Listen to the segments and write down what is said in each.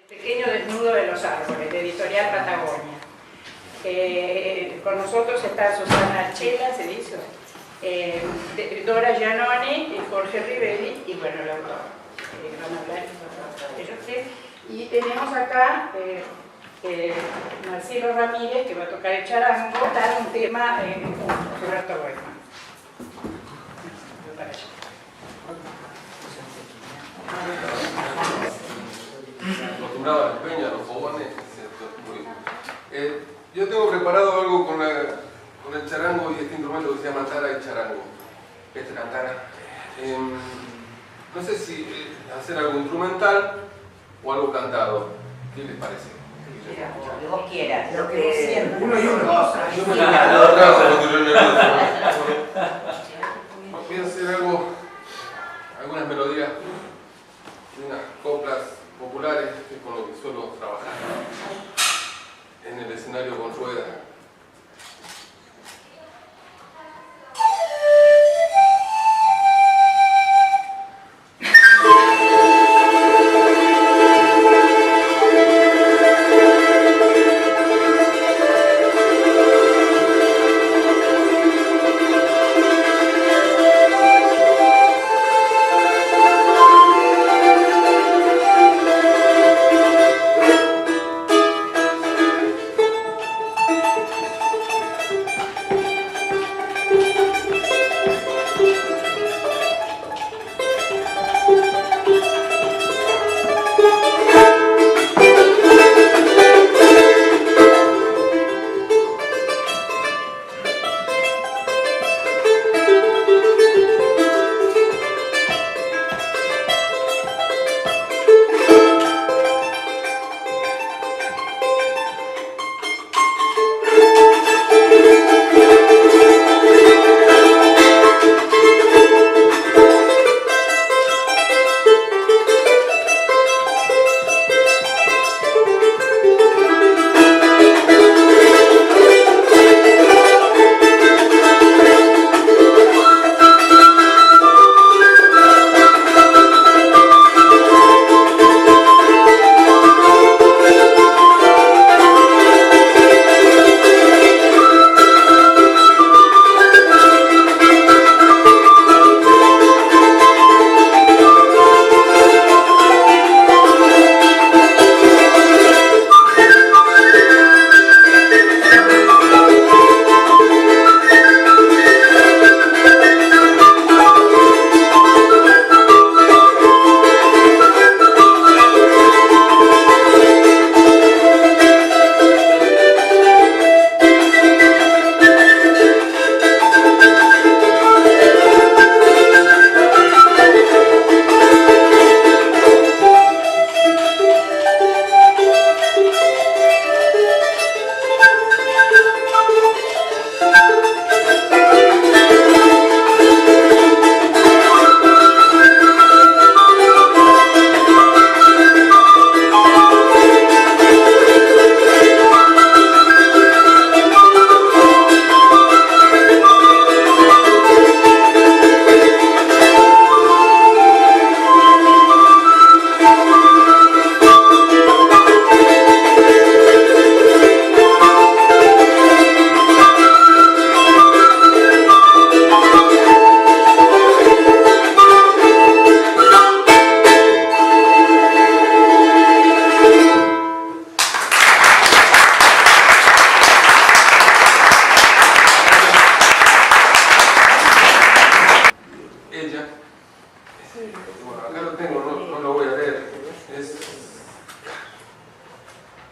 Pequeño desnudo de los árboles, de Editorial Patagonia. Con nosotros está Susana Chela, se dice, Dora Giannoni, Jorge Rivelli y bueno, el autor. Van a hablar ellos tres. Y tenemos acá Marcelo Ramírez, que va a tocar el charango, dar un tema sobre Roberto Reutemann. Para allá. Acostumbrado a las peñas, a los fogones, yo tengo preparado algo con el charango y este instrumento que se llama tara y charango. Esta es la tara. No sé si hacer algo instrumental o algo cantado. ¿Qué les parece? Lo que vos quieras. Lo que vos sientas. Uno y uno. Voy a hacer algo, algunas melodías, unas coplas populares, que es con lo que suelo trabajar en el escenario con ruedas.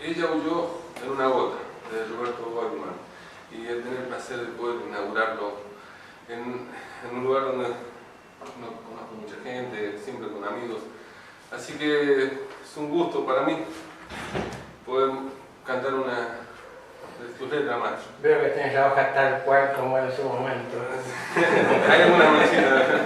Ella huyó en una gota, de Roberto Reutemann, y el tener el placer de poder inaugurarlo en un lugar donde no conozco mucha gente, siempre con amigos. Así que es un gusto para mí poder cantar una de tus letras, macho. Veo que tienes la hoja tal cual como en su momento. Hay alguna manecita.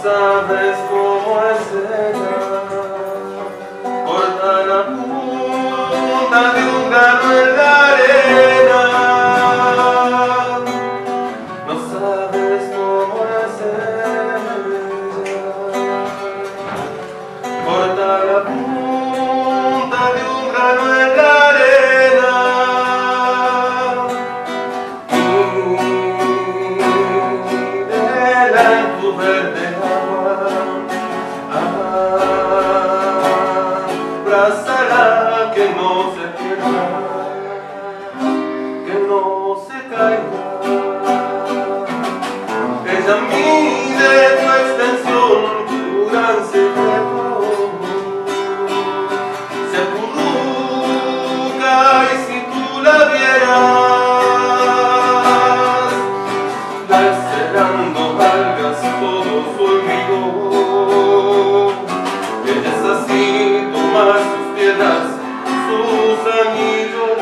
Sabes cómo es ella, corta la punta de un grano en la arena. No sabes cómo es ella, corta la punta de un grano en la arena. Y vela en tu verde abrazará, que no se pierda, que no se caiga. Ella mide tu extensión, tu gran secreto. Se acurruca y si tú la vieras, lacerando algas todo su olvido. Ella es así, toma sus piedras, sus anillos,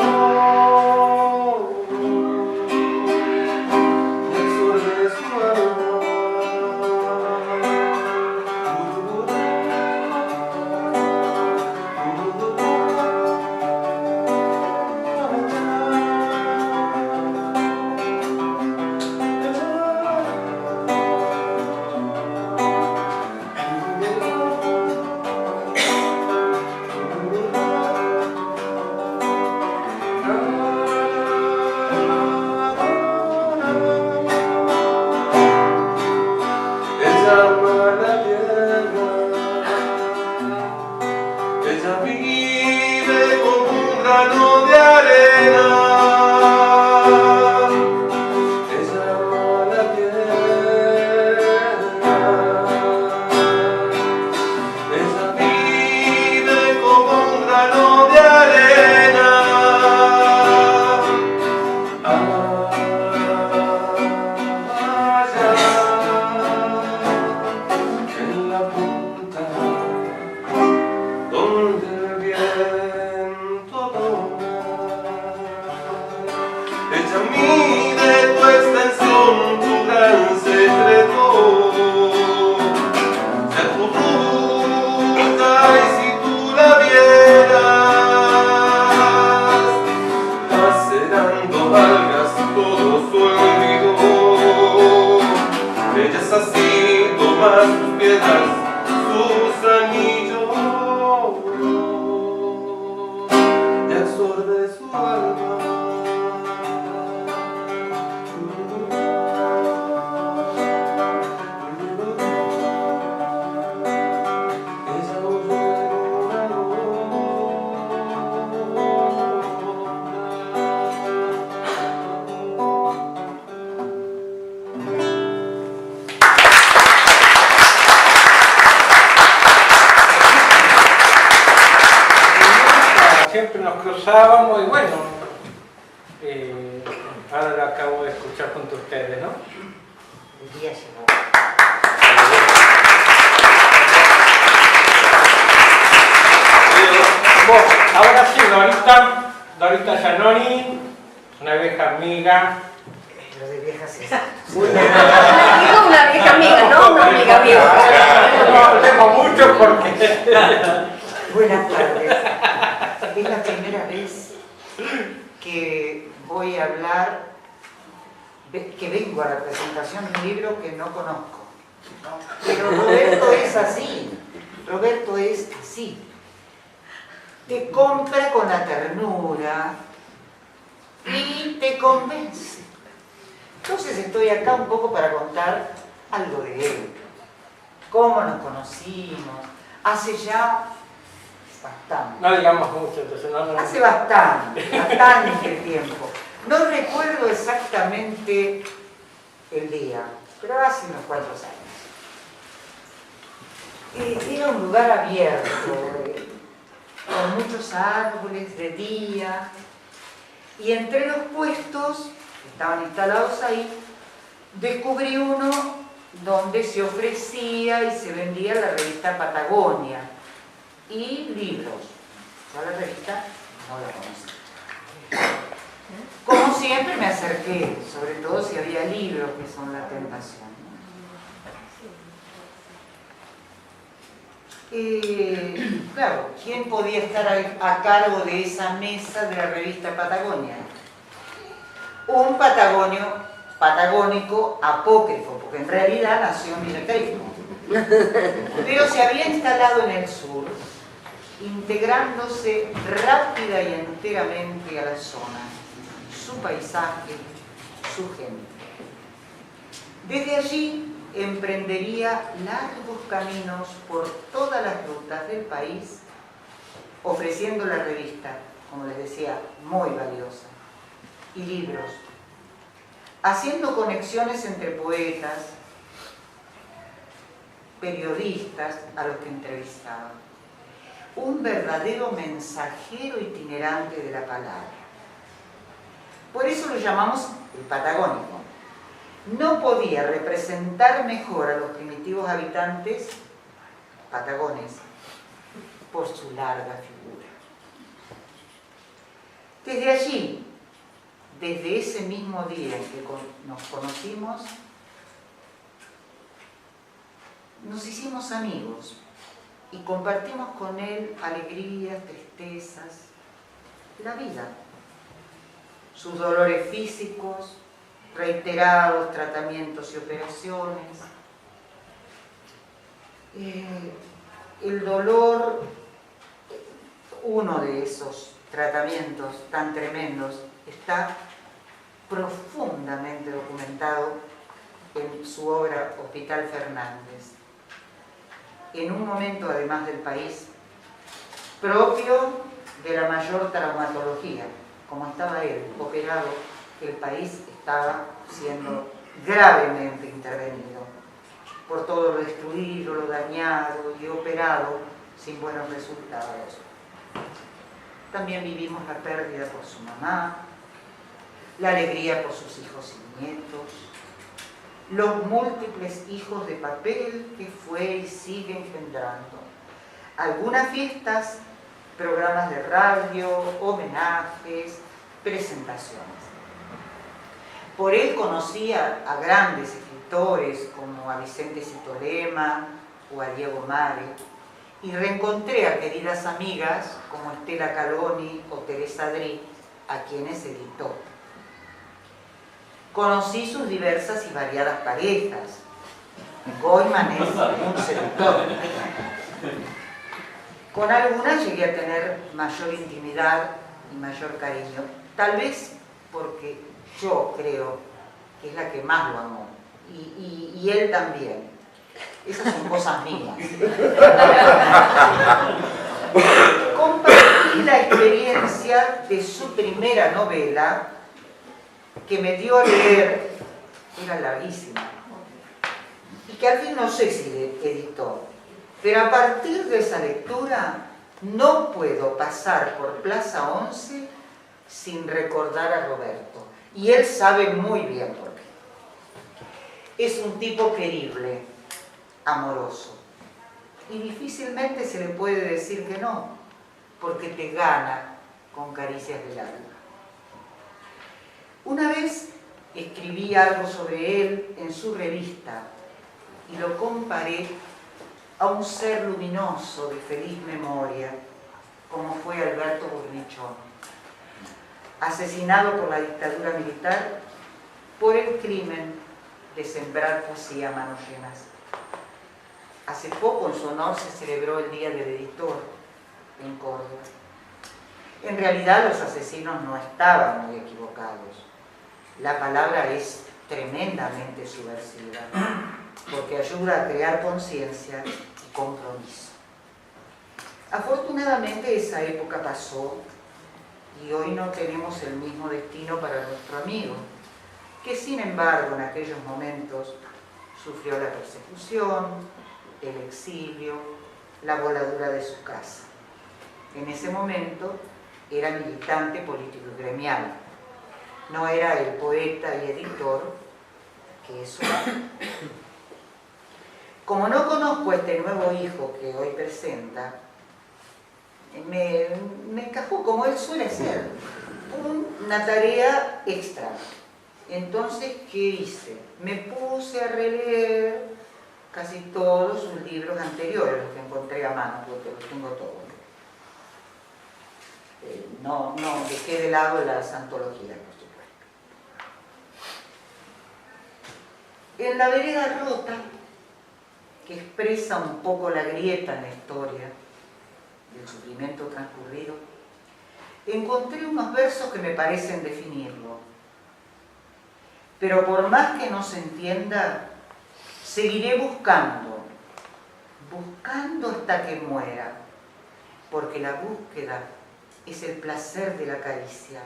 y absorbe su alma. Ella vive como un grano de arena. Ella ama la tierra. Ella vive como un grano de arena. Allá en la punta donde el viento dobla. Ella mide tu extensión, tu gran secreto. Se acurruca y si tú la vieras, lacerando algas todo su olvido. Ella es así, toma sus piedras, sus anillos, y absorbe su alma. Ella huyó en una Siempre nos cruzábamos y bueno, ahora lo acabo de escuchar junto a ustedes, ¿no? El día llegó. Bueno, ahora sí, Dorita Giannoni, una vieja amiga. Lo de viejas es... Digo una vieja amiga, no una amiga vieja. No hablemos mucho porque... Buenas tardes. Es la primera vez que voy a hablar, que vengo a la presentación de un libro que no conozco, ¿no? Pero Roberto es así, Roberto es así. Te compra con la ternura y te convence. Entonces estoy acá un poco para contar algo de él. Cómo nos conocimos, hace ya bastante. No digamos mucho, entonces no. Hace bastante tiempo. No recuerdo exactamente el día, pero hace unos cuantos años. Era un lugar abierto, con muchos árboles de día, y entre los puestos que estaban instalados ahí, descubrí uno donde se ofrecía y se vendía la revista Patagonia y libros. Yo la revista no la conocí. Como siempre me acerqué, sobre todo si había libros, que son la tentación. Claro, ¿quién podía estar a cargo de esa mesa de la revista Patagonia? Un patagónico apócrifo, porque en realidad nació en Villa Crespo. Pero se había instalado en el sur, integrándose rápida y enteramente a la zona, su paisaje, su gente. Desde allí emprendería largos caminos por todas las rutas del país, ofreciendo la revista, como les decía, muy valiosa, y libros, haciendo conexiones entre poetas, periodistas a los que entrevistaba. Un verdadero mensajero itinerante de la palabra. Por eso lo llamamos el patagónico. No podía representar mejor a los primitivos habitantes patagones por su larga figura. Desde allí, desde ese mismo día en que nos conocimos, nos hicimos amigos y compartimos con él alegrías, tristezas, la vida, sus dolores físicos, reiterados tratamientos y operaciones. El dolor, uno de esos tratamientos tan tremendos, está profundamente documentado en su obra Hospital Fernández. En un momento, además del país, propio de la mayor traumatología, como estaba él, operado, el país estaba siendo gravemente intervenido por todo lo destruido, lo dañado y operado sin buenos resultados. También vivimos la pérdida por su mamá, la alegría por sus hijos y nietos, los múltiples hijos de papel que fue y sigue engendrando, algunas fiestas, programas de radio, homenajes, presentaciones. Por él conocía a grandes escritores como a Vicente Citolema o a Diego Mare, y reencontré a queridas amigas como Estela Caloni o Teresa Dri, a quienes editó. Conocí sus diversas y variadas parejas. Goiman es un seductor. Con algunas llegué a tener mayor intimidad y mayor cariño, tal vez porque yo creo que es la que más lo amó, y él también. Esas son cosas mías. Compartí la experiencia de su primera novela, que me dio a leer, era larguísima, y que al fin no sé si editó, pero a partir de esa lectura no puedo pasar por Plaza 11 sin recordar a Roberto, y él sabe muy bien por qué. Es un tipo querible, amoroso, y difícilmente se le puede decir que no, porque te gana con caricias del alma. Una vez escribí algo sobre él en su revista y lo comparé a un ser luminoso de feliz memoria, como fue Alberto Burnichón, asesinado por la dictadura militar por el crimen de sembrar poesía a manos llenas. Hace poco en su honor se celebró el Día del Editor en Córdoba. En realidad los asesinos no estaban muy equivocados. La palabra es tremendamente subversiva, porque ayuda a crear conciencia y compromiso. Afortunadamente esa época pasó y hoy no tenemos el mismo destino para nuestro amigo, que sin embargo en aquellos momentos sufrió la persecución, el exilio, la voladura de su casa. En ese momento era militante político y gremial, no era el poeta y editor que es hoy. Como no conozco a este nuevo hijo que hoy presenta, me encajó como él suele hacer, una tarea extra. Entonces, ¿qué hice? Me puse a releer casi todos sus libros anteriores, los que encontré a mano, porque los tengo todos. No dejé de lado las antologías, por supuesto. En La vereda rota, que expresa un poco la grieta en la historia del sufrimiento transcurrido, encontré unos versos que me parecen definirlo. Pero por más que no se entienda, seguiré buscando hasta que muera, porque la búsqueda es el placer de la caricia,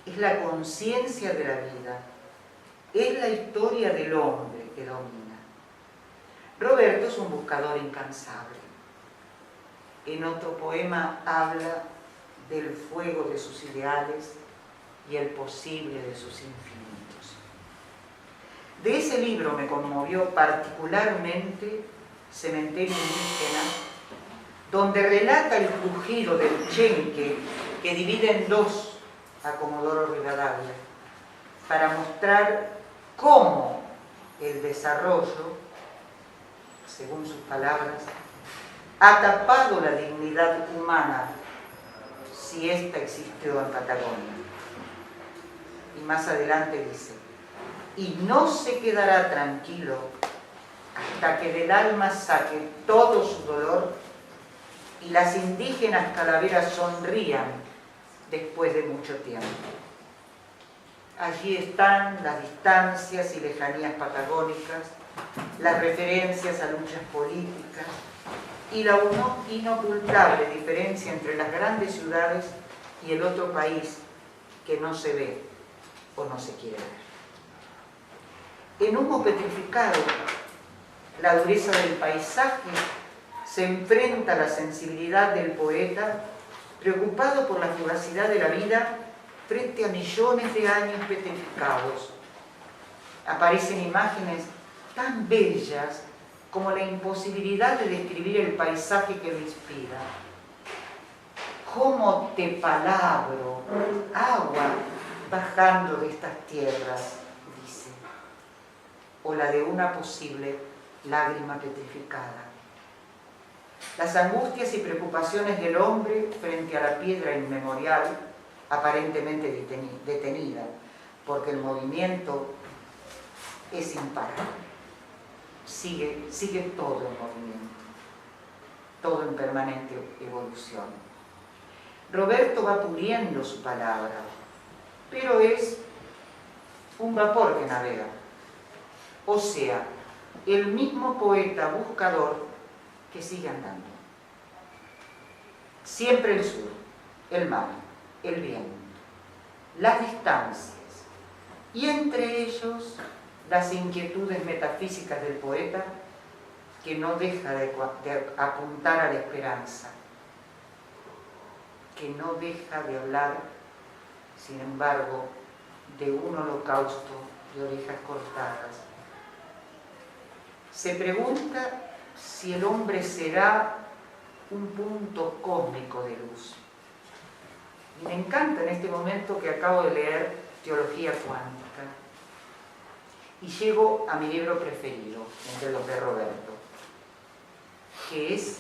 es la conciencia de la vida, es la historia del hombre que domina. Roberto es un buscador incansable. En otro poema habla del fuego de sus ideales y el posible de sus infinitos. De ese libro me conmovió particularmente Cementerio Indígena, donde relata el crujido del chenque que divide en dos a Comodoro Rivadavia, para mostrar cómo el desarrollo, según sus palabras, ha tapado la dignidad humana, si ésta existió en Patagonia. Y más adelante dice, y no se quedará tranquilo hasta que del alma saque todo su dolor y las indígenas calaveras sonrían después de mucho tiempo. Allí están las distancias y lejanías patagónicas, las referencias a luchas políticas y la inocultable diferencia entre las grandes ciudades y el otro país que no se ve o no se quiere ver. En Humo Petrificado, la dureza del paisaje se enfrenta a la sensibilidad del poeta, preocupado por la fugacidad de la vida frente a millones de años petrificados. Aparecen imágenes tan bellas como la imposibilidad de describir el paisaje que lo inspira. ¿Cómo te palabro, agua bajando de estas tierras?, dice, o la de una posible lágrima petrificada. Las angustias y preocupaciones del hombre frente a la piedra inmemorial, aparentemente detenida, porque el movimiento es imparable. Sigue todo en movimiento, todo en permanente evolución. Roberto va puliendo su palabra, pero es un vapor que navega. O sea, el mismo poeta buscador que sigue andando. Siempre el sur, el mar, el viento, las distancias y entre ellos las inquietudes metafísicas del poeta, que no deja de apuntar a la esperanza, que no deja de hablar, sin embargo, de un holocausto de orejas cortadas. Se pregunta si el hombre será un punto cósmico de luz. Y me encanta en este momento que acabo de leer Teología Cuántica. Y llego a mi libro preferido, entre los de Roberto, que es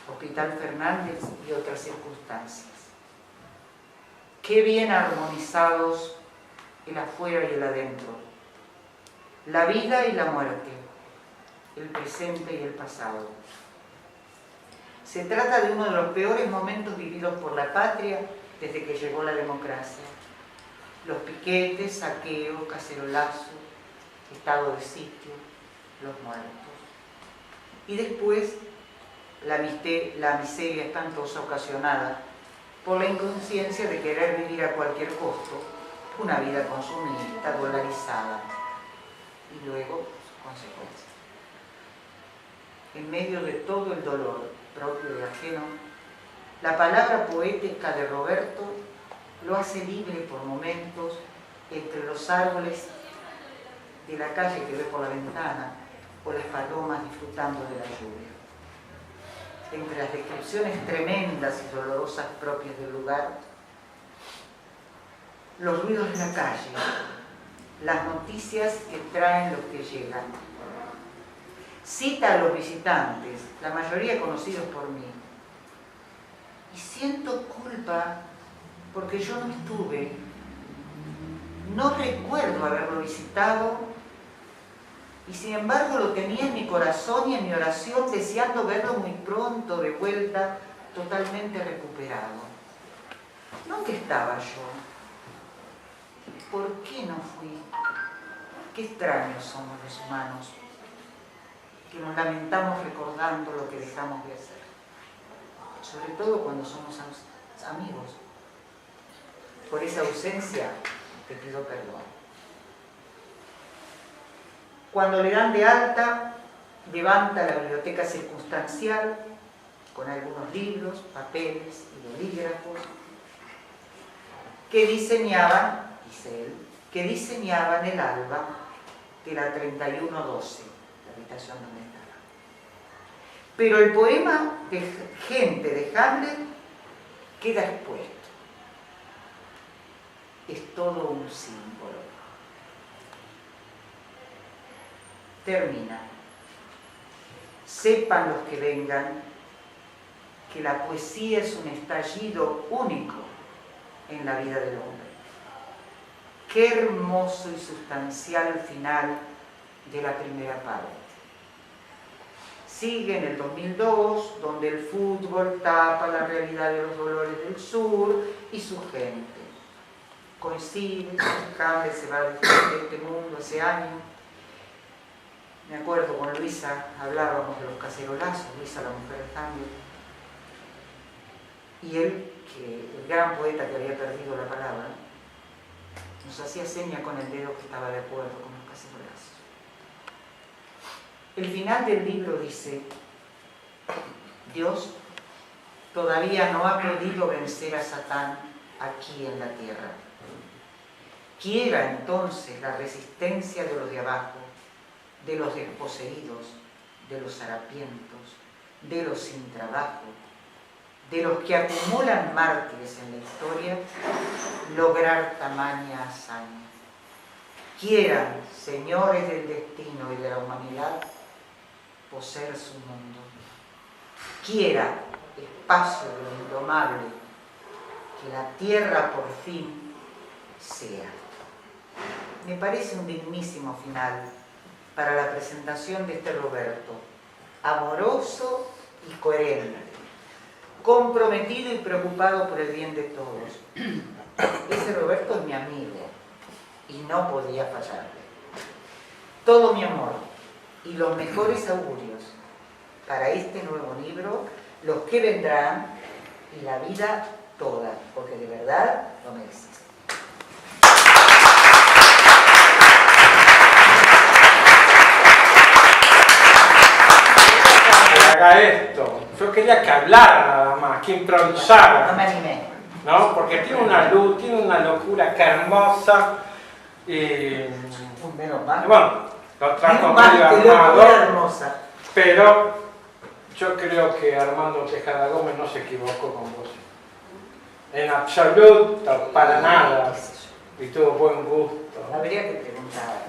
Hospital Fernández y otras circunstancias. Qué bien armonizados el afuera y el adentro, la vida y la muerte, el presente y el pasado. Se trata de uno de los peores momentos vividos por la patria desde que llegó la democracia. Los piquetes, saqueo, cacerolazo, estado de sitio, los muertos. Y después la miseria espantosa ocasionada por la inconsciencia de querer vivir a cualquier costo una vida consumista, dolarizada, y luego sus consecuencias. En medio de todo el dolor propio y ajeno, la palabra poética de Roberto lo hace libre por momentos entre los árboles de la calle que ve por la ventana o las palomas disfrutando de la lluvia. Entre las descripciones tremendas y dolorosas propias del lugar, los ruidos de la calle, las noticias que traen los que llegan. Cita a los visitantes, la mayoría conocidos por mí. Y siento culpa porque yo no estuve. No recuerdo haberlo visitado y sin embargo lo tenía en mi corazón y en mi oración deseando verlo muy pronto de vuelta, totalmente recuperado. ¿Dónde estaba yo? ¿Por qué no fui? Qué extraños somos los humanos, que nos lamentamos recordando lo que dejamos de hacer, sobre todo cuando somos amigos. Por esa ausencia te pido perdón. Cuando le dan de alta, levanta la biblioteca circunstancial con algunos libros, papeles y bolígrafos que diseñaban, dice él, que diseñaban el alba de la 3112, la habitación donde estaba. Pero el poema de Gente de Hamlet queda expuesto. Es todo un símbolo. Termina. Sepan los que vengan que la poesía es un estallido único en la vida del hombre. Qué hermoso y sustancial final de la primera parte. Sigue en el 2002, donde el fútbol tapa la realidad de los dolores del sur y su gente. Coincide, Hamlet se va de este mundo hace años. Me acuerdo con Luisa, hablábamos de los cacerolazos, Luisa, la mujer de Hamlet. Y él, que el gran poeta que había perdido la palabra, nos hacía seña con el dedo que estaba de acuerdo con los cacerolazos. El final del libro dice: Dios todavía no ha podido vencer a Satán aquí en la tierra. Quiera entonces la resistencia de los de abajo, de los desposeídos, de los harapientos, de los sin trabajo, de los que acumulan mártires en la historia, lograr tamaña hazaña. Quieran, señores del destino y de la humanidad, poseer su mundo. Quiera, espacio de lo indomable, que la tierra por fin sea. Me parece un dignísimo final para la presentación de este Roberto, amoroso y coherente, comprometido y preocupado por el bien de todos. Ese Roberto es mi amigo y no podía fallarle. Todo mi amor y los mejores augurios para este nuevo libro, los que vendrán y la vida toda, porque de verdad lo mereces. Haga esto. Yo quería que hablara nada más, que improvisara. No me animé. ¿No? Porque tiene una luz, tiene una locura que hermosa. Menos mal. Bueno, lo trajo Menos mal, medio qué locura armado, hermosa. pero yo creo que Armando Tejada Gómez no se equivocó con vos. En absoluto, para nada. Y tuvo buen gusto. Habría que preguntar.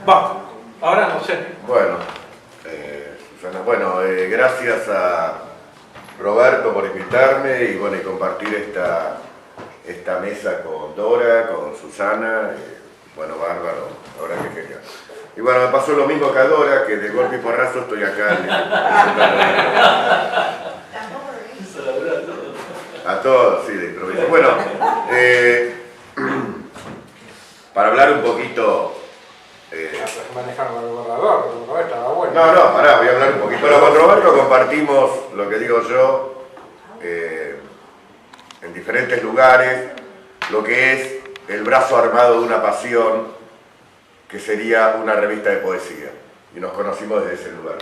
Bueno, ahora no sé. Bueno, Susana, bueno, gracias a Roberto por invitarme y bueno, y compartir esta mesa con Dora, con Susana, bueno, bárbaro, ahora que genial. Y bueno, me pasó lo mismo que a Dora, que de golpe y porrazo estoy acá. A todos, sí, de improviso. Bueno, para hablar un poquito... Manejando el borrador estaba bueno. No, pará, voy a hablar un poquito. Bueno, con Roberto compartimos, lo que digo yo, el en diferentes lugares lo que es el brazo armado de una pasión, que sería una revista de poesía, y nos conocimos desde ese lugar.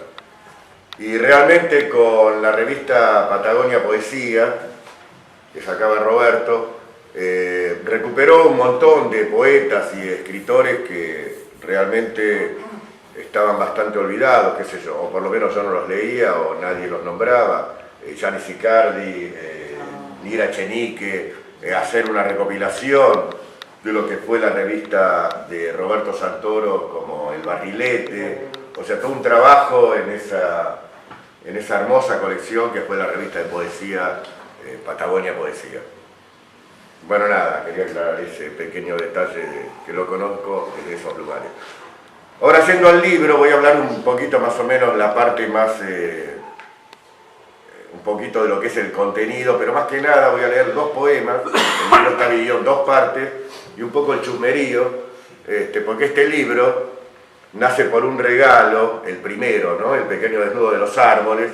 Y realmente con la revista Patagonia Poesía, que sacaba Roberto, recuperó un montón de poetas y escritores que realmente estaban bastante olvidados, qué sé yo, o por lo menos yo no los leía o nadie los nombraba. Gianni Icardi, Nira Echenique, hacer una recopilación de lo que fue la revista de Roberto Santoro como El Barrilete, o sea, todo un trabajo en esa hermosa colección que fue la revista de poesía Patagonia Poesía. Bueno, nada, quería aclarar ese pequeño detalle que lo conozco en esos lugares. Ahora, yendo al libro, voy a hablar un poquito más o menos la parte más, un poquito de lo que es el contenido, pero más que nada voy a leer dos poemas. El libro está dividido en dos partes y un poco el chusmerío, porque este libro nace por un regalo, el primero, ¿no? El pequeño desnudo de los árboles,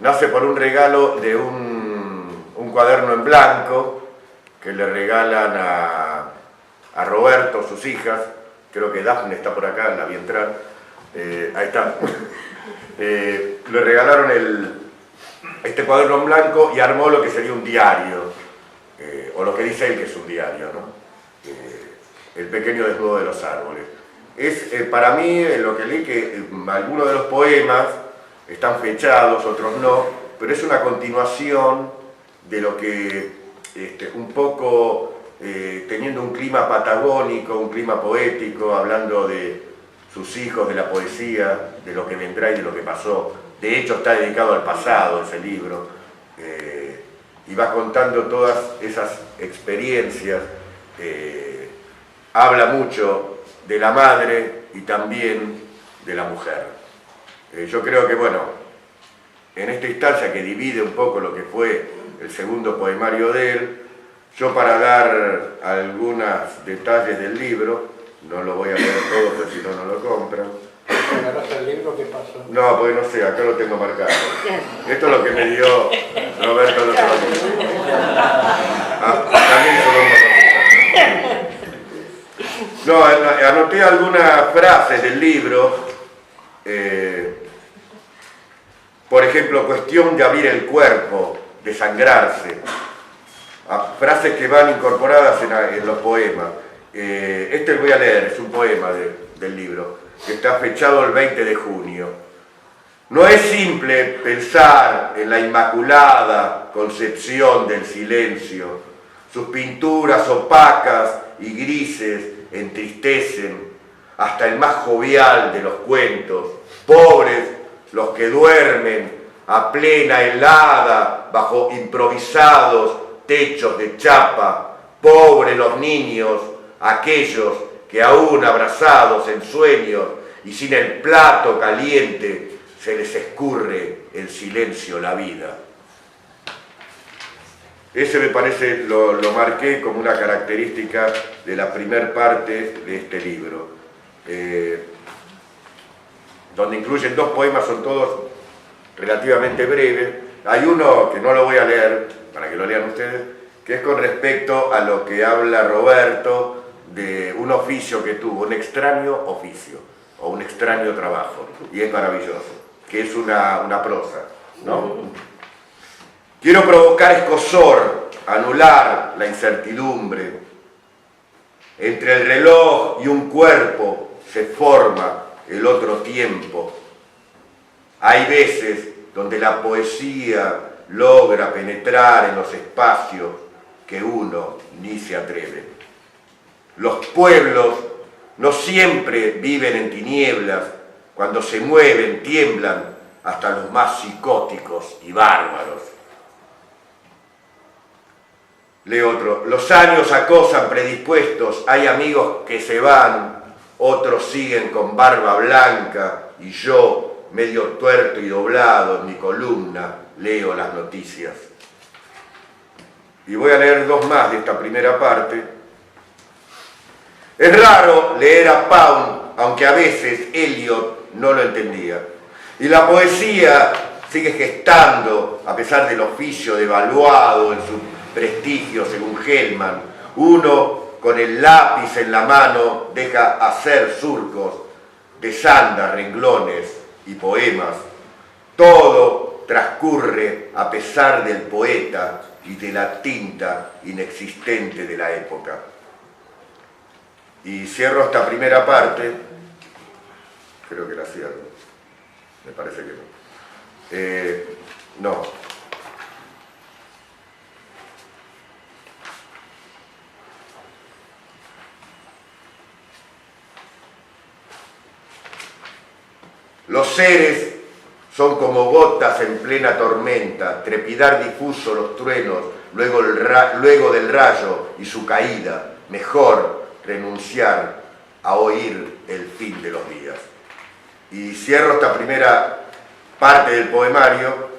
nace por un regalo de un cuaderno en blanco que le regalan a Roberto, sus hijas. Creo que Dafne está por acá, la vi entrar. Ahí está. Le regalaron este cuaderno en blanco y armó lo que sería un diario, o lo que dice él que es un diario, ¿no? El pequeño desnudo de los árboles. Es para mí lo que leí, que algunos de los poemas están fechados, otros no, pero es una continuación de lo que un poco teniendo un clima patagónico, un clima poético, hablando de sus hijos, de la poesía, de lo que vendrá y de lo que pasó. De hecho está dedicado al pasado ese libro, y va contando todas esas experiencias. Habla mucho de la madre y también de la mujer. Yo creo que, bueno, en esta instancia que divide un poco lo que fue el segundo poemario de él, yo para dar algunos detalles del libro, no lo voy a leer todo porque si no, no lo compran. ¿Agarraste el libro? ¿Qué pasó? No, pues no sé, acá lo tengo marcado. Esto es lo que me dio Roberto el otro día. También se lo vamos a... No, anoté algunas frases del libro. Por ejemplo, cuestión de abrir el cuerpo, desangrarse. Frases que van incorporadas en los poemas. Este voy a leer, es un poema del libro, que está fechado el 20 de junio. No es simple pensar en la inmaculada concepción del silencio. Sus pinturas opacas y grises entristecen hasta el más jovial de los cuentos. Pobres los que duermen a plena helada bajo improvisados techos de chapa. Pobres los niños, aquellos que aún abrazados en sueños y sin el plato caliente se les escurre en silencio la vida. Ese me parece, lo marqué como una característica de la primer parte de este libro, donde incluyen dos poemas, son todos relativamente breves. Hay uno que no lo voy a leer, para que lo lean ustedes, que es con respecto a lo que habla Roberto de un oficio que tuvo, un extraño oficio, o un extraño trabajo, y es maravilloso, que es una prosa, ¿no? Quiero provocar escozor, anular la incertidumbre. Entre el reloj y un cuerpo se forma el otro tiempo. Hay veces donde la poesía logra penetrar en los espacios que uno ni se atreve. Los pueblos no siempre viven en tinieblas, cuando se mueven, tiemblan hasta los más psicóticos y bárbaros. Leo otro. Los años acosan predispuestos, hay amigos que se van, otros siguen con barba blanca y yo, medio tuerto y doblado en mi columna, leo las noticias. Y voy a leer dos más de esta primera parte. Es raro leer a Pound, aunque a veces Eliot no lo entendía. Y la poesía sigue gestando, a pesar del oficio devaluado en su prestigio según Hellman. Uno con el lápiz en la mano deja hacer surcos, desanda renglones y poemas. Todo transcurre a pesar del poeta y de la tinta inexistente de la época. Y cierro esta primera parte, creo que la cierro, me parece que no. No. Los seres son como gotas en plena tormenta, trepidar difuso los truenos, luego del rayo y su caída. Mejor renunciar a oír el fin de los días. Y cierro esta primera parte del poemario.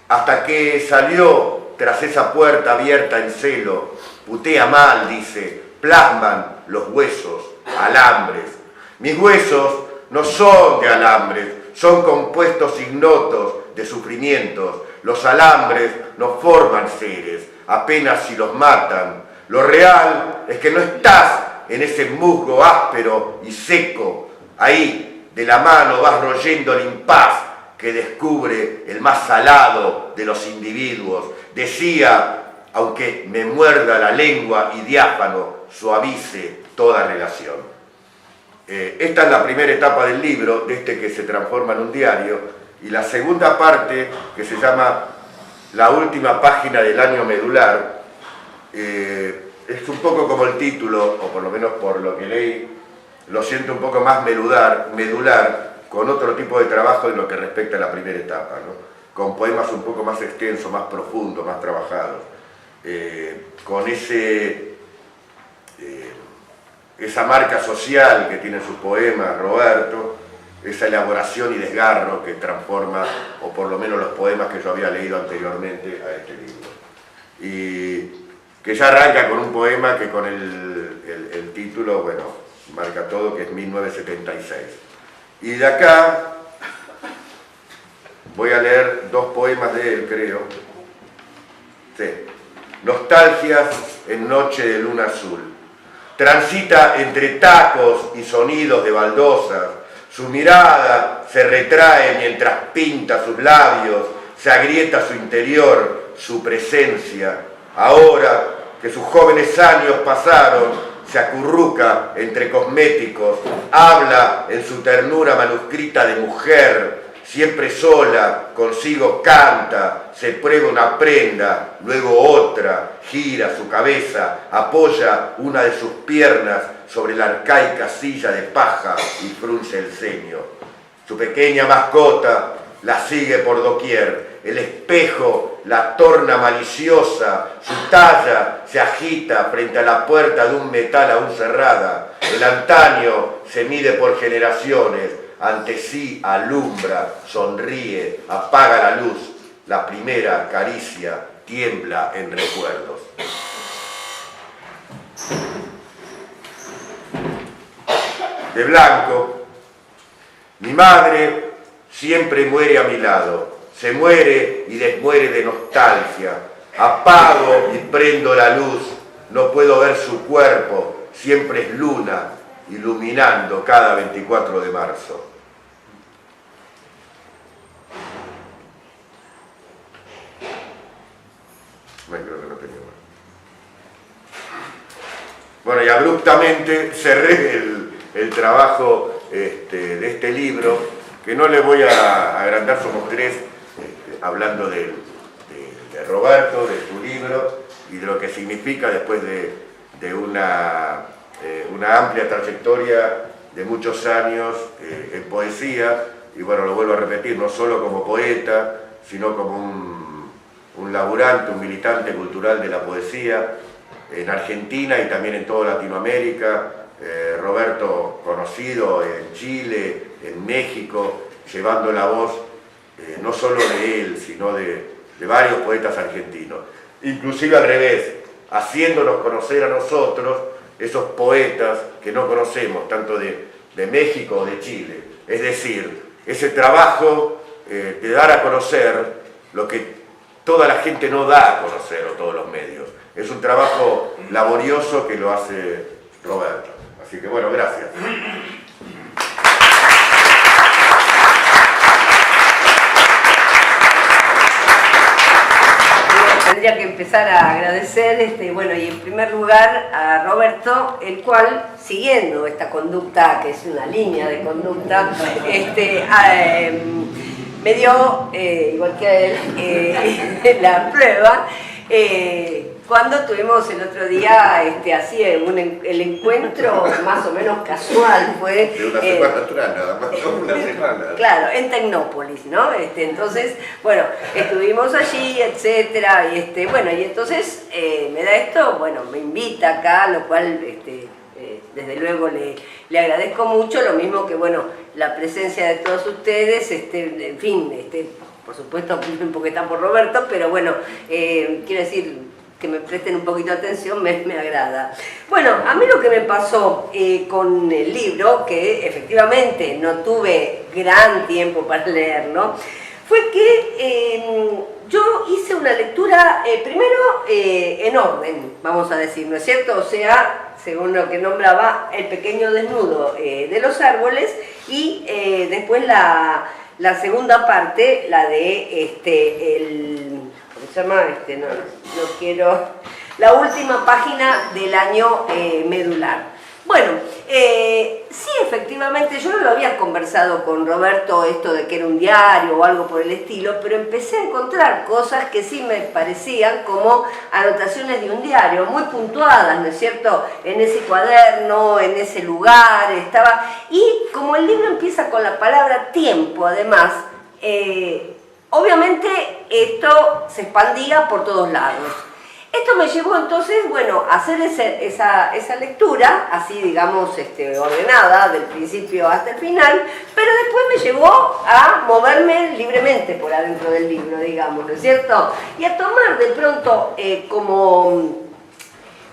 Hasta que salió tras esa puerta abierta en celo, putea mal, dice, plasman los huesos, alambres. Mis huesos no son de alambres, son compuestos ignotos de sufrimientos. Los alambres no forman seres, apenas si los matan. Lo real es que no estás en ese musgo áspero y seco. Ahí, de la mano, vas royendo el impas que descubre el más salado de los individuos. Decía, aunque me muerda la lengua y diáfano suavice toda relación. Esta es la primera etapa del libro, de este que se transforma en un diario, y la segunda parte, que se llama La última página del año medular, es un poco como el título, o por lo menos por lo que leí, lo siento un poco más medular, con otro tipo de trabajo en lo que respecta a la primera etapa, ¿no? Con poemas un poco más extensos, más profundos, más trabajados, con esa marca social que tiene sus poemas, Roberto, esa elaboración y desgarro que transforma, o por lo menos los poemas que yo había leído anteriormente a este libro. Y que ya arranca con un poema que con el título, bueno, marca todo, que es 1976. Y de acá voy a leer dos poemas de él, creo. Sí. Nostalgias en noche de luna azul. Transita entre tacos y sonidos de baldosas. Su mirada se retrae mientras pinta sus labios, se agrieta su interior, su presencia. Ahora que sus jóvenes años pasaron, se acurruca entre cosméticos, habla en su ternura manuscrita de mujer, siempre sola, consigo canta, se prueba una prenda, luego otra, gira su cabeza, apoya una de sus piernas sobre la arcaica silla de paja y frunce el ceño. Su pequeña mascota la sigue por doquier, el espejo la torna maliciosa, su talla se agita frente a la puerta de un metal aún cerrada, el antaño se mide por generaciones, ante sí alumbra, sonríe, apaga la luz, la primera caricia tiembla en recuerdos. De blanco, mi madre siempre muere a mi lado, se muere y desmuere de nostalgia, apago y prendo la luz, no puedo ver su cuerpo, siempre es luna, iluminando cada 24 de marzo. Bueno, creo que no tenía más. Bueno, y abruptamente cerré el trabajo de este libro, que no le voy a agrandar, somos tres, hablando de Roberto, de su libro, y de lo que significa después de una amplia trayectoria de muchos años en poesía, y bueno, lo vuelvo a repetir, no solo como poeta, sino como un laburante, un militante cultural de la poesía en Argentina y también en toda Latinoamérica. Roberto conocido en Chile, en México, llevando la voz no solo de él, sino de varios poetas argentinos. Inclusive al revés, haciéndonos conocer a nosotros, esos poetas que no conocemos, tanto de México o de Chile. Es decir, ese trabajo de dar a conocer lo que toda la gente no da a conocer, o todos los medios. Es un trabajo laborioso que lo hace Roberto. Así que bueno, gracias. Tendría que empezar a agradecer, bueno, y en primer lugar a Roberto, el cual, siguiendo esta conducta, que es una línea de conducta, me dio, igual que a él, la prueba, cuando tuvimos el otro día, así, el encuentro más o menos casual fue... De una semana atrás, nada más, una semana. Claro, en Tecnópolis, ¿no? Entonces, bueno, estuvimos allí, etcétera, y bueno, y entonces me da esto, bueno, me invita acá, lo cual, desde luego le agradezco mucho, lo mismo que, bueno, la presencia de todos ustedes, en fin, por supuesto, porque está por Roberto, pero bueno, quiero decir, que me presten un poquito de atención, me agrada. Bueno, a mí lo que me pasó con el libro, que efectivamente no tuve gran tiempo para leerlo, fue que yo hice una lectura, primero en orden, vamos a decir, ¿no es cierto? O sea, según lo que nombraba, el pequeño desnudo de los árboles, y después la segunda parte, la de ¿cómo se llama? No quiero... La última página del año medular. Bueno, sí, efectivamente, yo no lo había conversado con Roberto, esto de que era un diario o algo por el estilo, pero empecé a encontrar cosas que sí me parecían como anotaciones de un diario, muy puntuadas, ¿no es cierto? En ese cuaderno, en ese lugar, estaba... Y como el libro empieza con la palabra tiempo, además, obviamente esto se expandía por todos lados. Esto me llevó entonces, bueno, a hacer esa lectura, así digamos, ordenada, del principio hasta el final, pero después me llevó a moverme libremente por adentro del libro, digamos, ¿no es cierto? Y a tomar de pronto como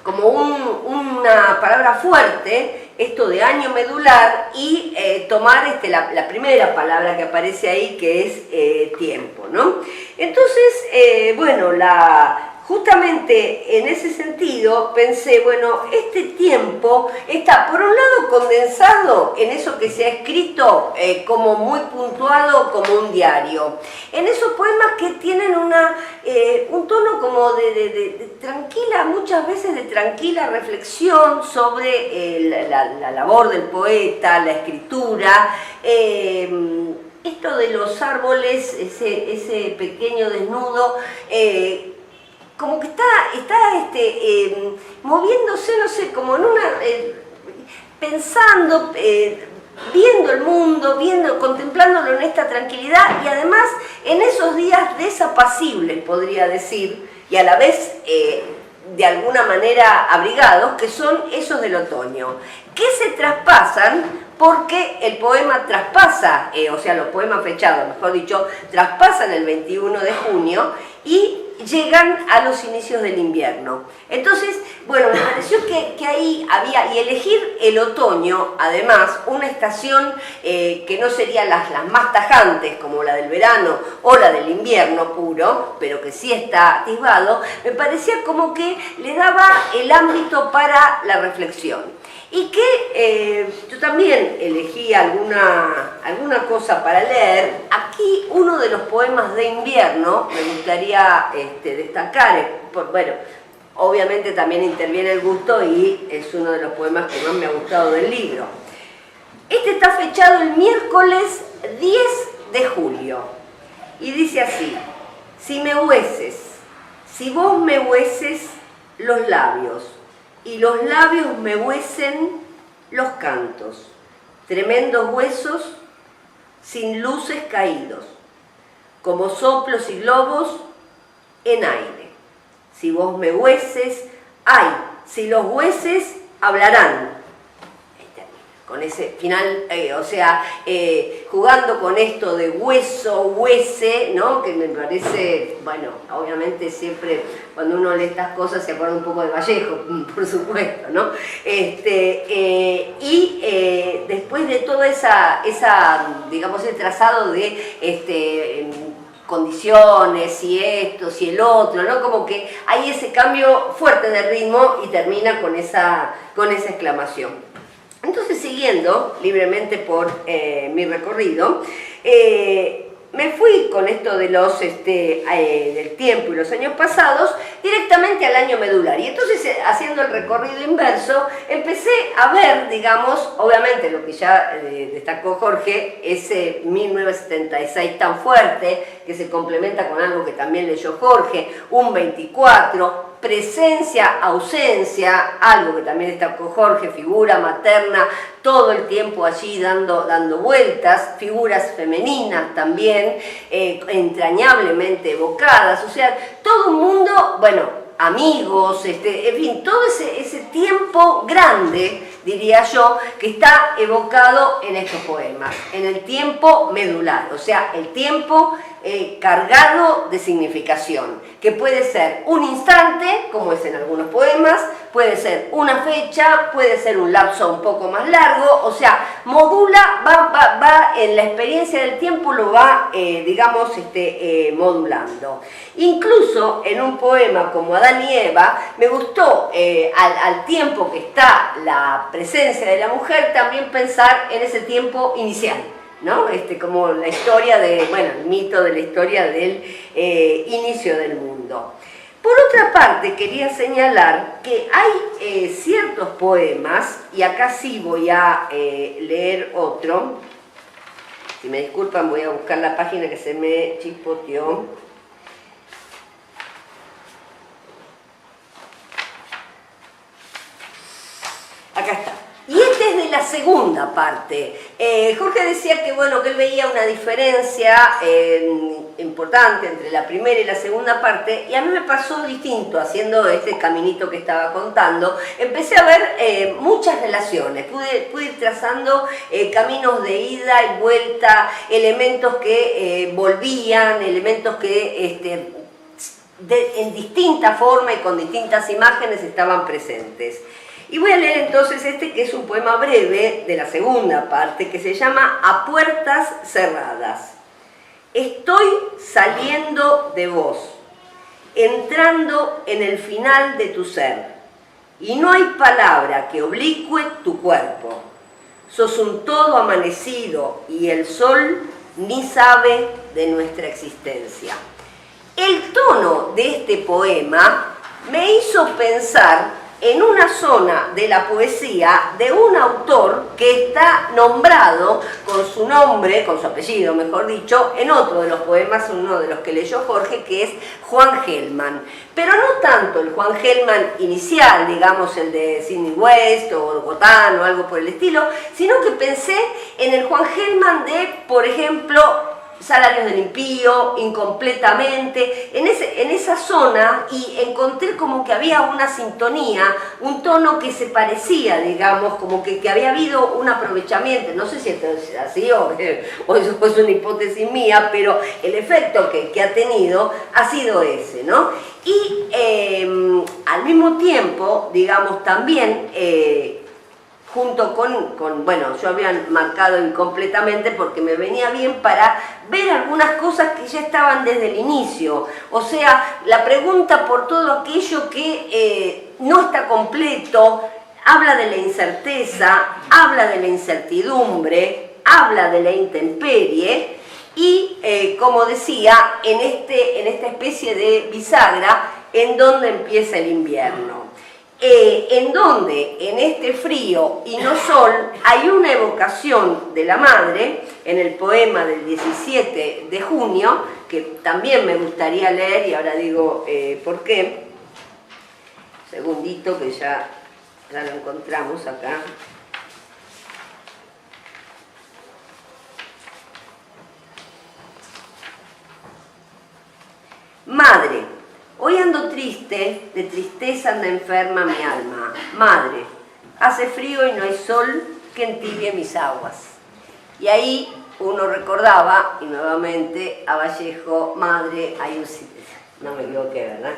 una palabra fuerte, esto de año medular, y tomar la primera palabra que aparece ahí, que es tiempo, ¿no? Entonces, bueno, justamente en ese sentido pensé, bueno, este tiempo está por un lado condensado en eso que se ha escrito como muy puntuado, como un diario, en esos poemas que tienen un tono como de tranquila, muchas veces de tranquila reflexión sobre la labor del poeta, la escritura, esto de los árboles, ese pequeño desnudo, como que está moviéndose, no sé, como en pensando, viendo el mundo, contemplándolo en esta tranquilidad, y además en esos días desapacibles, podría decir, y a la vez de alguna manera abrigados, que son esos del otoño, que se traspasan porque el poema traspasa, o sea, los poemas fechados, mejor dicho, traspasan el 21 de junio y llegan a los inicios del invierno. Entonces, bueno, me pareció que ahí había, y elegir el otoño, además, una estación que no sería las más tajantes como la del verano o la del invierno puro, pero que sí está atisbado, me parecía como que le daba el ámbito para la reflexión. Y que yo también elegí alguna cosa para leer. Aquí uno de los poemas de invierno me gustaría destacar, bueno, obviamente también interviene el gusto y es uno de los poemas que más me ha gustado del libro. Este está fechado el miércoles 10 de julio y dice así: si me hueses, si vos me hueses los labios, y los labios me huesen los cantos, tremendos huesos sin luces caídos, como soplos y globos en aire. Si vos me hueses, ay, si los hueses hablarán. Con ese final, o sea, jugando con esto de hueso, huese, ¿no? Que me parece, bueno, obviamente siempre cuando uno lee estas cosas se acuerda un poco de Vallejo, por supuesto, ¿no? Después de toda esa digamos, el trazado de condiciones, si esto, si el otro, ¿no? Como que hay ese cambio fuerte de ritmo y termina con esa exclamación. Entonces, siguiendo libremente por mi recorrido, me fui con esto de del tiempo y los años pasados directamente al año medular. Y entonces, haciendo el recorrido inverso, empecé a ver, digamos, obviamente lo que ya destacó Jorge, ese 1976 tan fuerte, que se complementa con algo que también leyó Jorge, un 24, presencia, ausencia, algo que también destacó Jorge, figura materna, todo el tiempo allí dando vueltas, figuras femeninas también, entrañablemente evocadas, o sea, todo un mundo, bueno, amigos, en fin, todo ese tiempo grande, diría yo, que está evocado en estos poemas, en el tiempo medular, o sea, el tiempo cargado de significación, que puede ser un instante, como es en algunos poemas, puede ser una fecha, puede ser un lapso un poco más largo, o sea, modula, va en la experiencia del tiempo, lo va, digamos, modulando. Incluso en un poema como Adán y Eva, me gustó al tiempo que está la presencia de la mujer, también pensar en ese tiempo inicial, ¿no? Como la historia el mito de la historia del inicio del mundo. Por otra parte, quería señalar que hay ciertos poemas, y acá sí voy a leer otro, si me disculpan voy a buscar la página que se me chispoteó. Acá está. Y este es de la segunda parte. Jorge decía que, bueno, que él veía una diferencia importante entre la primera y la segunda parte, y a mí me pasó distinto haciendo este caminito que estaba contando. Empecé a ver muchas relaciones, pude ir trazando caminos de ida y vuelta, elementos que volvían, elementos que en distinta forma y con distintas imágenes estaban presentes. Y voy a leer entonces que es un poema breve de la segunda parte, que se llama A puertas cerradas. Estoy saliendo de vos, entrando en el final de tu ser, y no hay palabra que oblicue tu cuerpo. Sos un todo amanecido y el sol ni sabe de nuestra existencia. El tono de este poema me hizo pensar en una zona de la poesía de un autor que está nombrado con su nombre, con su apellido mejor dicho, en otro de los poemas, uno de los que leyó Jorge, que es Juan Gelman. Pero no tanto el Juan Gelman inicial, digamos el de Sidney West o Gotán o algo por el estilo, sino que pensé en el Juan Gelman de, por ejemplo, Salarios del Impío, Incompletamente, en esa zona, y encontré como que había una sintonía, un tono que se parecía, digamos, como que había habido un aprovechamiento, no sé si esto es así o es una hipótesis mía, pero el efecto que ha tenido ha sido ese, ¿no? Y al mismo tiempo, digamos, también junto con, bueno, yo había marcado Incompletamente porque me venía bien para ver algunas cosas que ya estaban desde el inicio. O sea, la pregunta por todo aquello que no está completo, habla de la incerteza, habla de la incertidumbre, habla de la intemperie y, como decía, en esta especie de bisagra en donde empieza el invierno. En donde en este frío y no sol hay una evocación de la madre en el poema del 17 de junio, que también me gustaría leer, y ahora digo por qué. Un segundito que ya lo encontramos acá. Madre. Hoy ando triste, de tristeza anda enferma mi alma. Madre, hace frío y no hay sol que entibie mis aguas. Y ahí uno recordaba, y nuevamente a Vallejo, madre, hay un no me equivoqué, ¿verdad?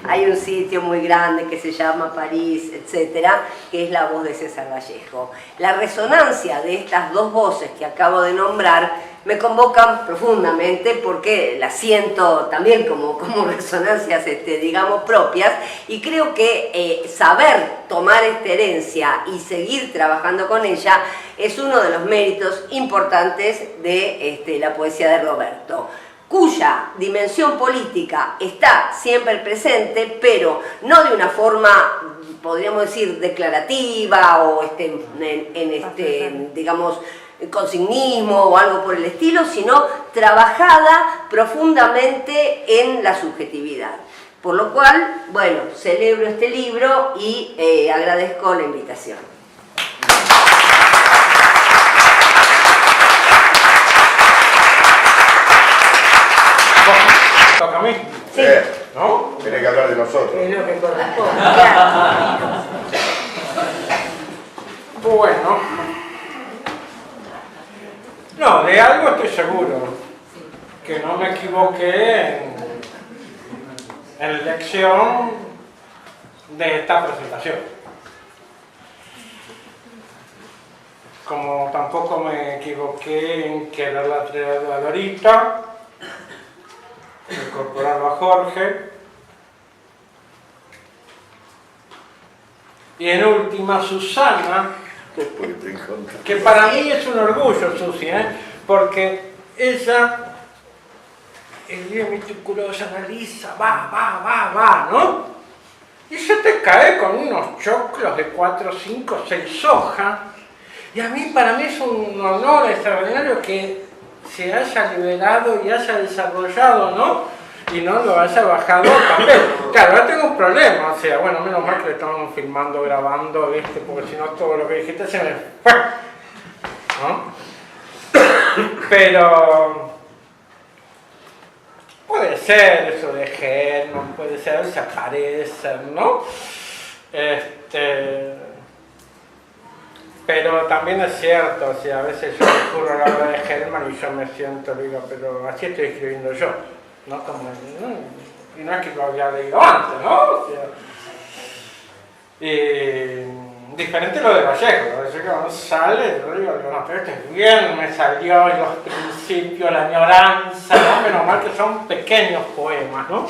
Hay un sitio muy grande que se llama París, etcétera, que es la voz de César Vallejo. La resonancia de estas dos voces que acabo de nombrar me convocan profundamente porque las siento también como resonancias, digamos, propias, y creo que saber tomar esta herencia y seguir trabajando con ella es uno de los méritos importantes de la poesía de Roberto, cuya dimensión política está siempre presente, pero no de una forma, podríamos decir, declarativa o digamos, consignismo o algo por el estilo, sino trabajada profundamente en la subjetividad. Por lo cual, bueno, celebro este libro y agradezco la invitación. ¿Toca a mí? Sí. ¿No? Tiene que hablar de nosotros. Es lo que corresponde. Claro. Bueno. No, de algo estoy seguro. Que no me equivoqué en la elección de esta presentación. Como tampoco me equivoqué en quererla traer a Dorita, incorporarlo a Jorge, y en última Susana, que para mí es un orgullo, Susi, porque ella es bien meticulosa, analiza, va, ¿no? Y se te cae con unos choclos de 4, 5, 6 hojas, y para mí es un honor extraordinario que se haya liberado y haya desarrollado, ¿no? Y no lo haya bajado al papel. Claro, ahora tengo un problema, o sea, bueno, menos mal que le estamos filmando, grabando, ¿viste? Porque si no todo lo que dijiste se me fue, ¿no? Pero puede ser eso de Germán, puede ser desaparecer, ¿no? Pero también es cierto, o sea, a veces yo recurro a la obra de Germán y yo me siento, digo, pero así estoy escribiendo yo, ¿no? Y no es que lo había leído antes, ¿no? O sea, diferente lo de Vallejo no sale, yo digo, no, pero esto es bien, me salió en los principios, la añoranza, ¿no? Menos mal que son pequeños poemas, ¿no?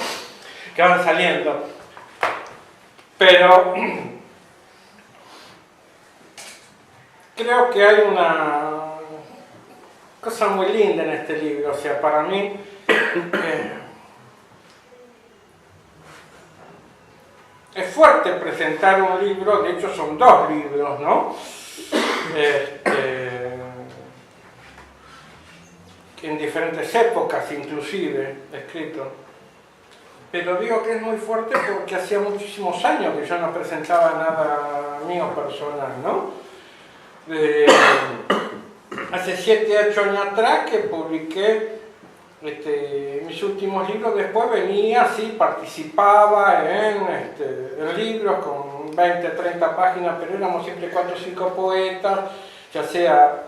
Que van saliendo. Pero creo que hay una cosa muy linda en este libro, o sea, para mí es fuerte presentar un libro, de hecho son 2 libros, ¿no? En diferentes épocas inclusive escrito. Pero digo que es muy fuerte porque hacía muchísimos años que yo no presentaba nada mío personal, ¿no? Hace 7, 8 años atrás que publiqué mis últimos libros, después venía así, participaba en libros con 20, 30 páginas, pero éramos siempre 4 o 5 poetas, ya sea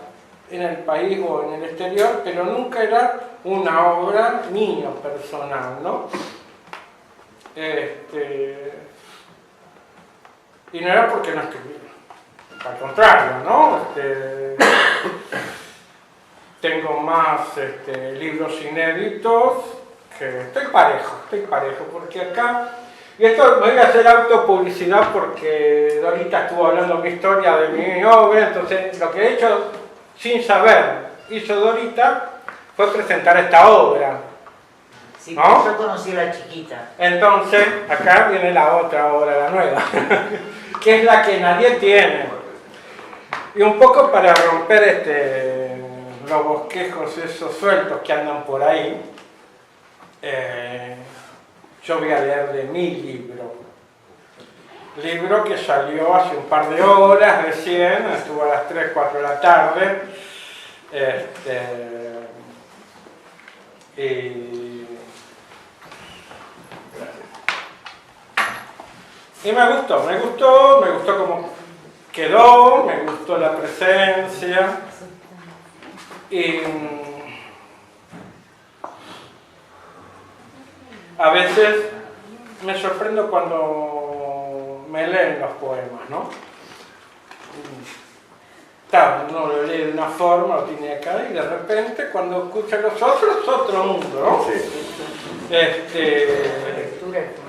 en el país o en el exterior, pero nunca era una obra mía personal, ¿no? Y no era porque no escribía, al contrario, ¿no? Tengo más libros inéditos, que estoy parejo, porque acá, y esto me voy a hacer autopublicidad porque Dorita estuvo hablando mi historia de mi obra, entonces lo que he hecho sin saber hizo Dorita fue presentar esta obra. Sí, ¿no? yo conocí a la chiquita. Entonces, acá viene la otra obra, la nueva, que es la que nadie tiene. Y un poco para romper los bosquejos esos sueltos que andan por ahí, yo voy a leer de mi libro que salió hace un par de horas recién, estuvo a las 3, 4 de la tarde, y me gustó como quedó, me gustó la presencia. a veces me sorprendo cuando me leen los poemas, ¿no? Claro, uno lo lee de una forma, lo tiene acá, y de repente cuando escucha a los otros, es otro mundo, ¿no?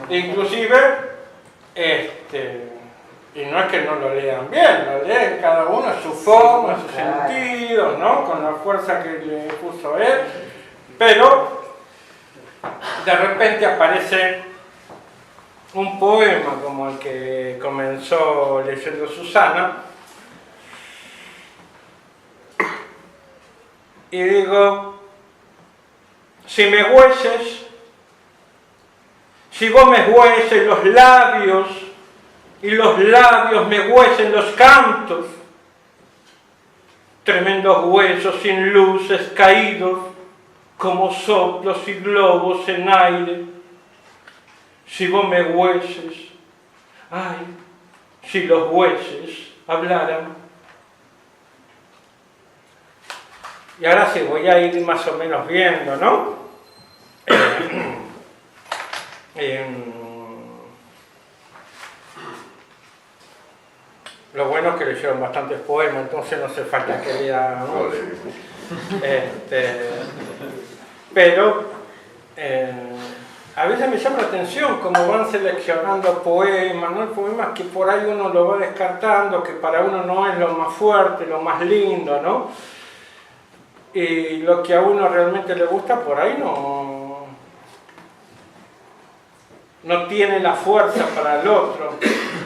Inclusive, y no es que no lo lean bien, lo leen cada uno a su forma, a sus sentidos, ¿no? Con la fuerza que le puso él, pero de repente aparece un poema como el que comenzó leyendo Susana, y digo, si me hueses, si vos me hueses los labios, y los labios me huesen los cantos, tremendos huesos sin luces caídos, como soplos y globos en aire, si vos me hueses, ay, si los hueses hablaran. Y ahora sí, voy a ir más o menos viendo, ¿no? Lo bueno es que leyeron bastantes poemas, entonces no hace falta que lea, ¿no? Pero a veces me llama la atención cómo van seleccionando poemas, ¿no? Poemas que por ahí uno lo va descartando, que para uno no es lo más fuerte, lo más lindo, ¿no? Y lo que a uno realmente le gusta por ahí no tiene la fuerza para el otro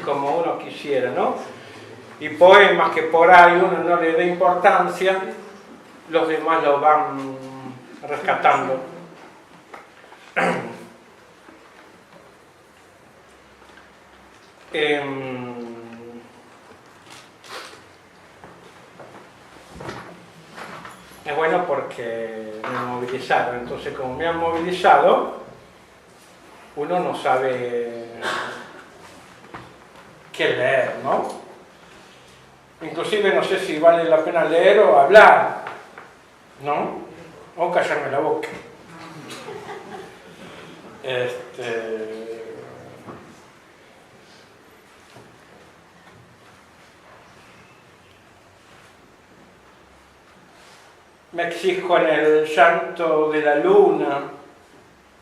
como uno quisiera, ¿no? Y poemas que por ahí uno no le da importancia, los demás lo van rescatando. Es bueno porque me movilizaron, entonces como me han movilizado, uno no sabe qué leer, ¿no? Inclusive no sé si vale la pena leer o hablar, ¿no? O callarme la boca. Me exijo en el llanto de la luna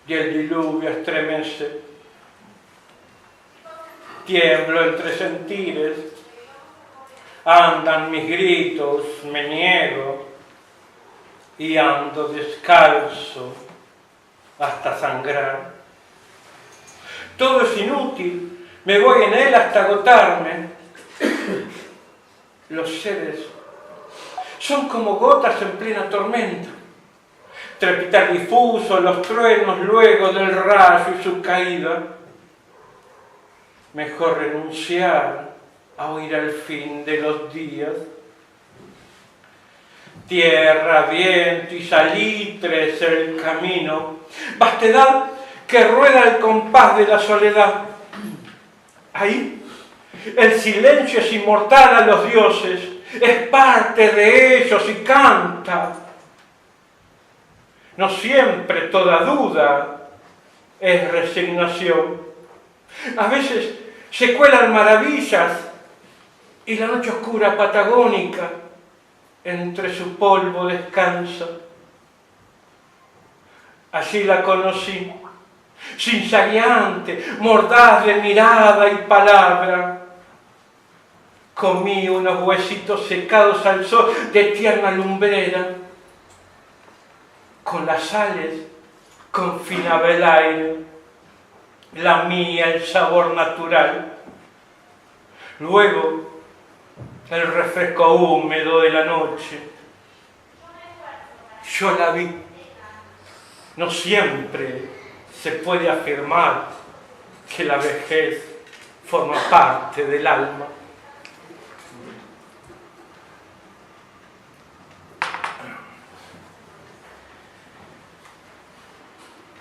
y el diluvio estremece. Tiemblo entre sentires, andan mis gritos, me niego y ando descalzo hasta sangrar. Todo es inútil, me voy en él hasta agotarme. Los seres son como gotas en plena tormenta, trepitar difuso los truenos luego del rayo y su caída. Mejor renunciar a oír al fin de los días. Tierra, viento y salitre es el camino, vastedad que rueda el compás de la soledad. Ahí el silencio es inmortal a los dioses, es parte de ellos y canta. No siempre toda duda es resignación. A veces se cuelan maravillas y la noche oscura patagónica entre su polvo descansa. Allí la conocí, cinzagueante, mordaz de mirada y palabra. Comí unos huesitos secados al sol de tierna lumbrera. Con las sales confinaba el aire, la mía el sabor natural. Luego el refresco húmedo de la noche. Yo la vi. No siempre se puede afirmar que la vejez forma parte del alma.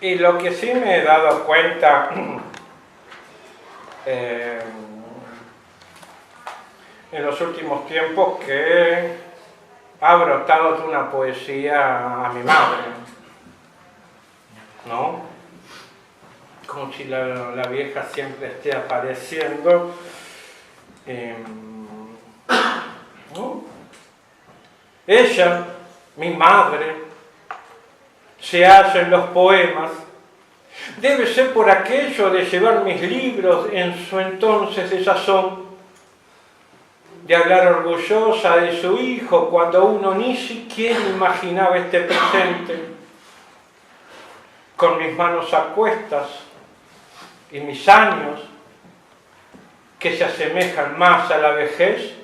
Y lo que sí me he dado cuenta en los últimos tiempos, que ha brotado de una poesía a mi madre, ¿no? como si la vieja siempre esté apareciendo. ¿No? Ella, mi madre, se hace en los poemas. Debe ser por aquello de llevar mis libros en su entonces de sazón, de hablar orgullosa de su hijo cuando uno ni siquiera imaginaba este presente, con mis manos a cuestas y mis años que se asemejan más a la vejez.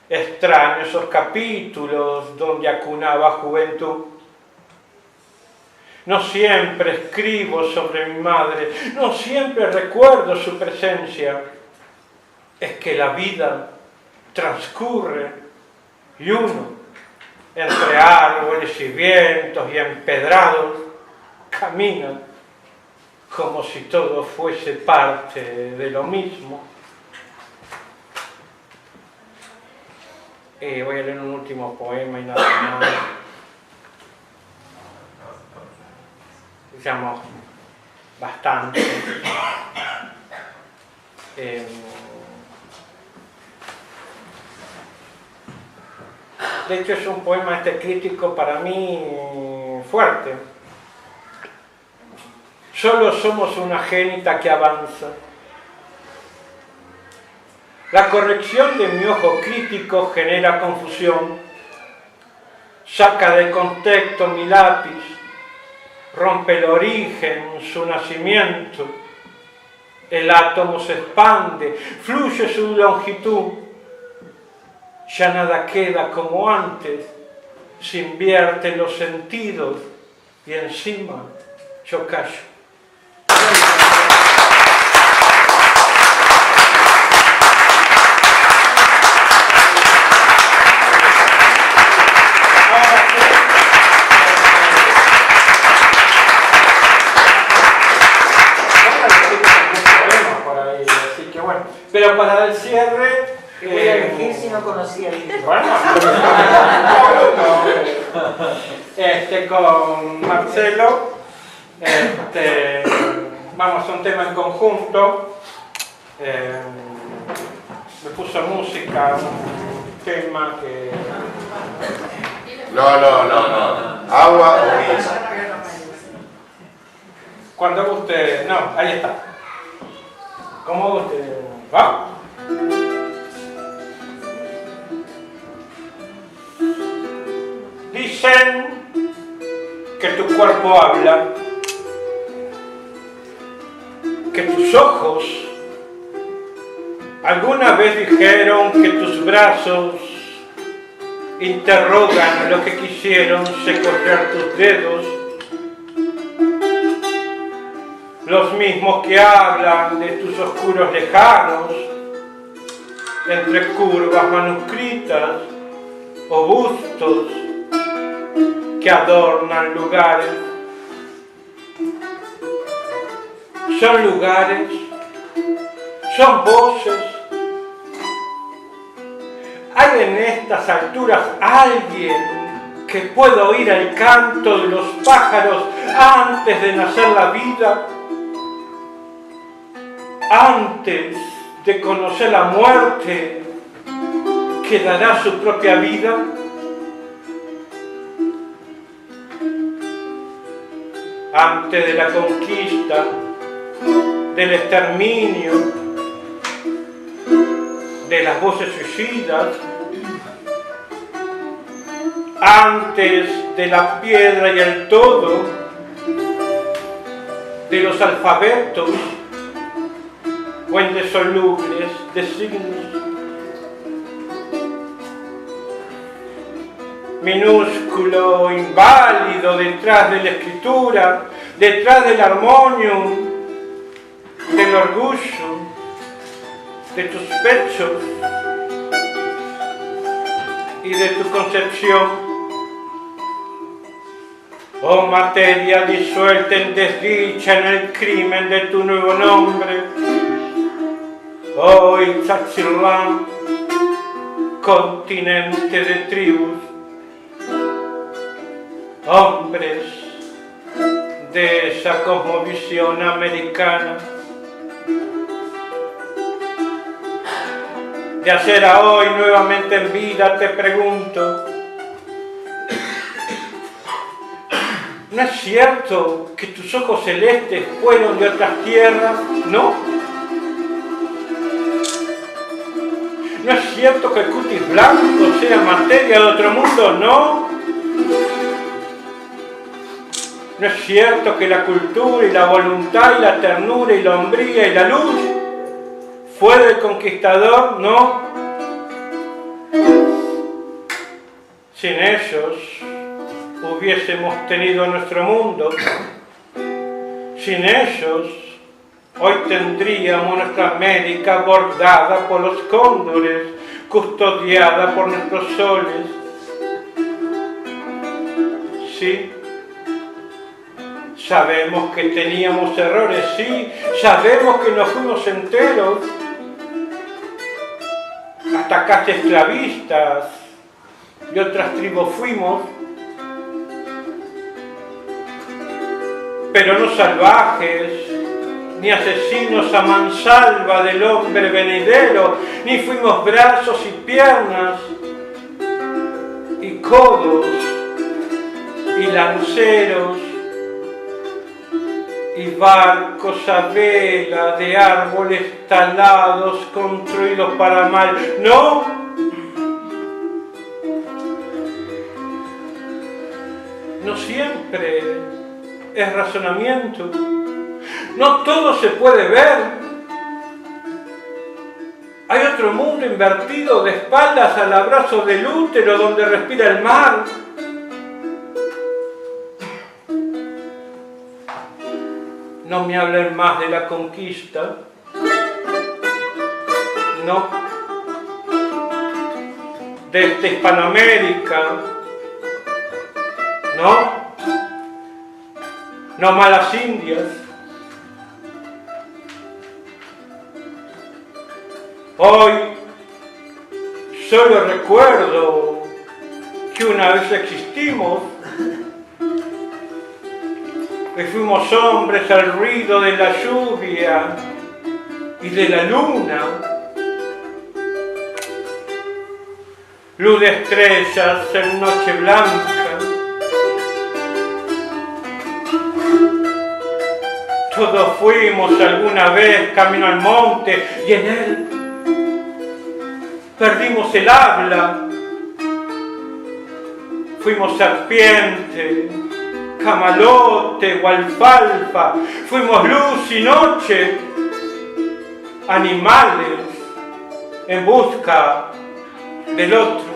Extraño esos capítulos donde acunaba juventud. No siempre escribo sobre mi madre, no siempre recuerdo su presencia. Es que la vida transcurre y uno, entre árboles y vientos y empedrados, camina como si todo fuese parte de lo mismo. Voy a leer un último poema y nada más. Digamos, bastante. De hecho, es un poema crítico para mí fuerte. Solo somos una génita que avanza. La corrección de mi ojo crítico genera confusión. Saca de contexto mi lápiz, rompe el origen, su nacimiento. El átomo se expande, fluye su longitud. Ya nada queda como antes, se invierten los sentidos y encima yo callo. Pero para el cierre... ¿Qué voy a elegir si no conocía el libro? Bueno, con Marcelo vamos a un tema en conjunto. Me puso música, un tema que... No. Agua o vino. Cuando guste... No, ahí está. ¿Cómo guste? ¿Va? Dicen que tu cuerpo habla, que tus ojos alguna vez dijeron que tus brazos interrogan lo que quisieron secuestrar tus dedos, los mismos que hablan de tus oscuros lejanos, entre curvas manuscritas o bustos que adornan lugares. Son lugares, son voces. ¿Hay en estas alturas alguien que pueda oír el canto de los pájaros antes de nacer la vida? Antes de conocer la muerte que dará su propia vida. Antes de la conquista, del exterminio, de las voces suicidas, antes de la piedra y el todo, de los alfabetos o indisolubles de signos. Minúsculo, inválido, detrás de la escritura, detrás del armonium, del orgullo, de tus pechos y de tu concepción. Oh materia disuelta en desdicha en el crimen de tu nuevo nombre. Oh Ixtaxilán, continente de tribus, hombres de esa cosmovisión americana. De ayer a hoy, nuevamente en vida, te pregunto, ¿no es cierto que tus ojos celestes fueron de otras tierras? ¿No? ¿No es cierto que el cutis blanco sea materia de otro mundo? ¿No? ¿No es cierto que la cultura y la voluntad y la ternura y la hombría y la luz fue del conquistador? ¿No? Sin ellos hubiésemos tenido nuestro mundo. Sin ellos, hoy tendríamos nuestra América bordada por los cóndores, custodiada por nuestros soles. Sí, sabemos que teníamos errores, sí, sabemos que nos fuimos enteros, hasta casi esclavistas, y otras tribus fuimos, pero no salvajes, ni asesinos a mansalva del hombre venidero, ni fuimos brazos y piernas, y codos, y lanceros, y barcos a vela de árboles talados construidos para mal. ¡No! No siempre es razonamiento. No todo se puede ver. Hay otro mundo invertido de espaldas al abrazo del útero donde respira el mar. No me hablen más de la conquista. No. De esta Hispanoamérica. No. No malas Indias. Hoy solo recuerdo que una vez existimos y fuimos hombres al ruido de la lluvia y de la luna, luz de estrellas en noche blanca. Todos fuimos alguna vez camino al monte y en él perdimos el habla. Fuimos serpiente, camalote o alfalfa, fuimos luz y noche, animales en busca del otro.